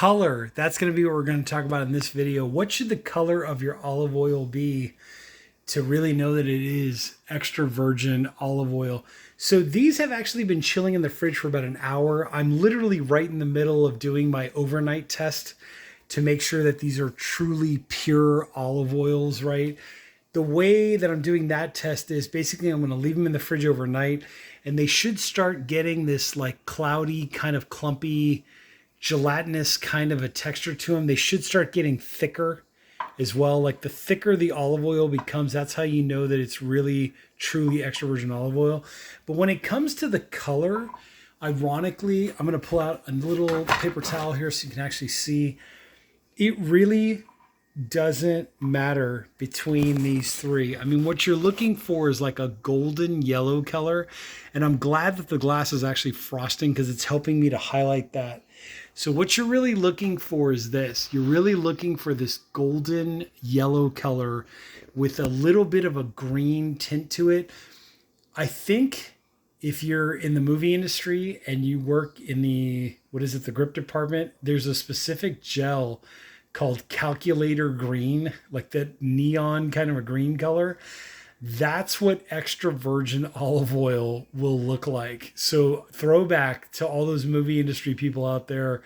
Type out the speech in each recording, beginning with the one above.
color, that's going to be what we're going to talk about in this video. What should the color of your olive oil be to really know that it is extra virgin olive oil? So these have actually been chilling in the fridge for about an hour. I'm literally right in the middle of doing my overnight test to make sure that these are truly pure olive oils, right? The way that I'm doing that test is basically I'm going to leave them in the fridge overnight, and they should start getting this like cloudy, kind of clumpy, gelatinous kind of a texture to them. They should start getting thicker as well. Like the thicker the olive oil becomes, that's how you know that it's really truly extra virgin olive oil. But when it comes to the color, ironically, I'm going to pull out a little paper towel here so you can actually see. It really doesn't matter between these three. I mean, what you're looking for is like a golden yellow color. And I'm glad that the glass is actually frosting because it's helping me to highlight that. So what you're really looking for is this. You're really looking for this golden yellow color with a little bit of a green tint to it. I think if you're in the movie industry and you work in the, the grip department, there's a specific gel called calculator green, like that neon kind of a green color. That's what extra virgin olive oil will look like. So throwback to all those movie industry people out there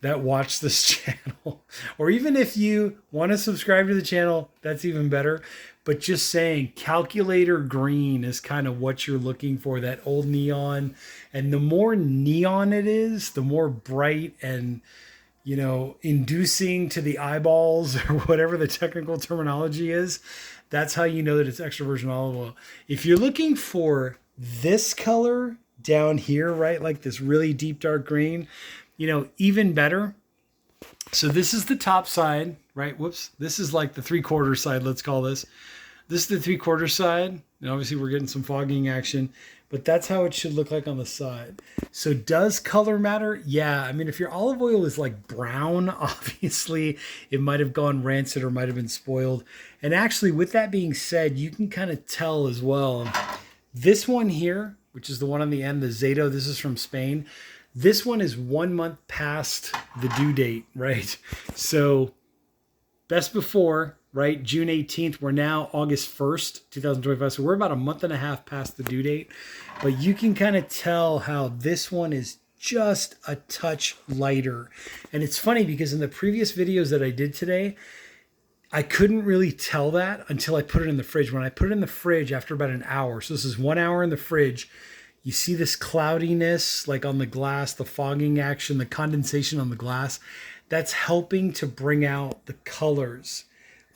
that watch this channel, or even if you want to subscribe to the channel, that's even better. But just saying, calculator green is kind of what you're looking for, that old neon. And the more neon it is, the more bright and, you know, inducing to the eyeballs or whatever the technical terminology is. That's how you know that it's extra virgin olive oil. If you're looking for this color down here, right, like this really deep dark green, you know, even better. So this is the top side, right? Whoops. This is like the 3/4 side, let's call this. This is the 3/4 side. And obviously we're getting some fogging action, but that's how it should look like on the side. So does color matter? Yeah. I mean, if your olive oil is like brown, obviously it might have gone rancid or might have been spoiled. And actually, with that being said, you can kind of tell as well. This one here, which is the one on the end, the Zato, this is from Spain. This one is 1 month past the due date, right? So best before, right? June 18th. We're now August 1st, 2025. So we're about a month and a half past the due date. But you can kind of tell how this one is just a touch lighter. And it's funny because in the previous videos that I did today, I couldn't really tell that until I put it in the fridge. When I put it in the fridge after about an hour, so this is 1 hour in the fridge, you see this cloudiness like on the glass, the fogging action, the condensation on the glass. That's helping to bring out the colors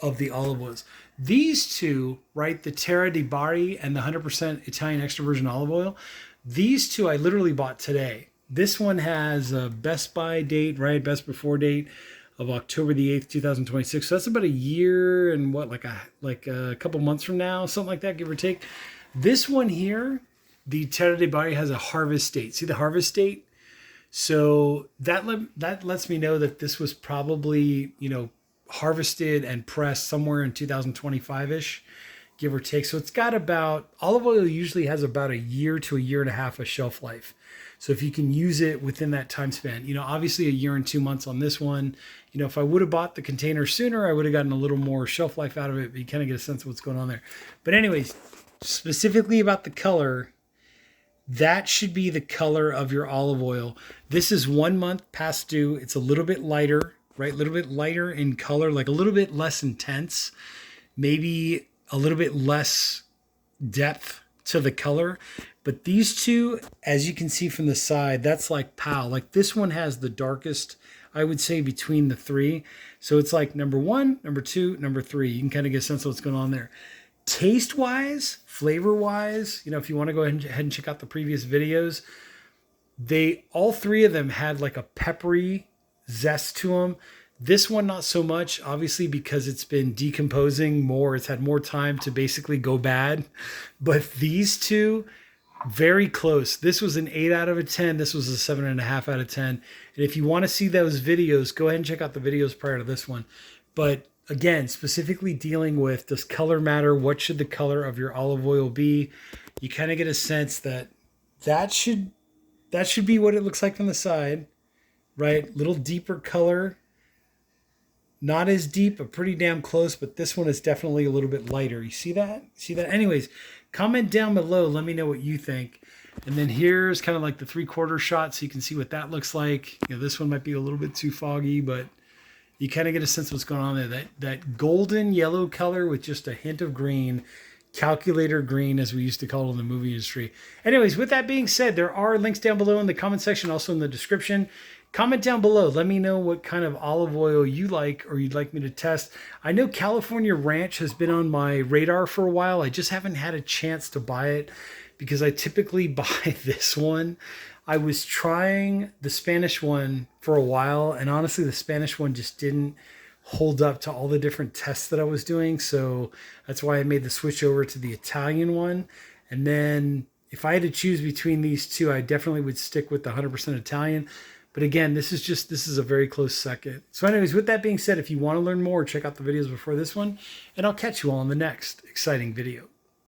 of the olive oils. These two, right, the Terra di Bari and the 100% Italian extra virgin olive oil, these two I literally bought today. This one has a best by date, right, best before date of October the 8th, 2026. So that's about a year and what, like a couple months from now, something like that, give or take. This one here, the Terra di Bari, has a harvest date. See the harvest date? So that lets me know that this was probably, you know, harvested and pressed somewhere in 2025-ish, give or take. So it's got about, olive oil usually has about a year to a year and a half of shelf life. So if you can use it within that time span, you know, obviously a year and 2 months on this one. You know, if I would have bought the container sooner, I would have gotten a little more shelf life out of it, but you kind of get a sense of what's going on there. But anyways, specifically about the color, that should be the color of your olive oil. This is 1 month past due. It's a little bit lighter, right? A little bit lighter in color, like a little bit less intense, maybe a little bit less depth to the color. But these two, as you can see from the side, that's like pow. Like this one has the darkest, I would say, between the three. So it's like number 1, number 2, number 3. You can kind of get a sense of what's going on there. Taste wise, flavor wise, you know, if you want to go ahead and check out the previous videos, all three of them had like a peppery zest to them. This one, not so much, obviously, because it's been decomposing more. It's had more time to basically go bad. But these two, very close. This was an 8 out of a 10. This was a 7.5 out of 10. And if you want to see those videos, go ahead and check out the videos prior to this one. But again, specifically dealing with, does color matter? What should the color of your olive oil be? You kind of get a sense that that should be what it looks like on the side. right? Little deeper color. Not as deep, but pretty damn close. But this one is definitely a little bit lighter. You see that? See that? Anyways, comment down below. Let me know what you think. And then here's kind of like the 3/4 shot, so you can see what that looks like. You know, this one might be a little bit too foggy, but you kind of get a sense of what's going on there. That golden yellow color with just a hint of green, calculator green, as we used to call it in the movie industry. Anyways, with that being said, there are links down below in the comment section, also in the description. Comment down below. Let me know what kind of olive oil you like or you'd like me to test. I know California Ranch has been on my radar for a while. I just haven't had a chance to buy it because I typically buy this one. I was trying the Spanish one for a while, and honestly, the Spanish one just didn't hold up to all the different tests that I was doing. So that's why I made the switch over to the Italian one. And then if I had to choose between these two, I definitely would stick with the 100% Italian. But again, this is a very close second. So anyways, with that being said, if you want to learn more, check out the videos before this one, and I'll catch you all in the next exciting video.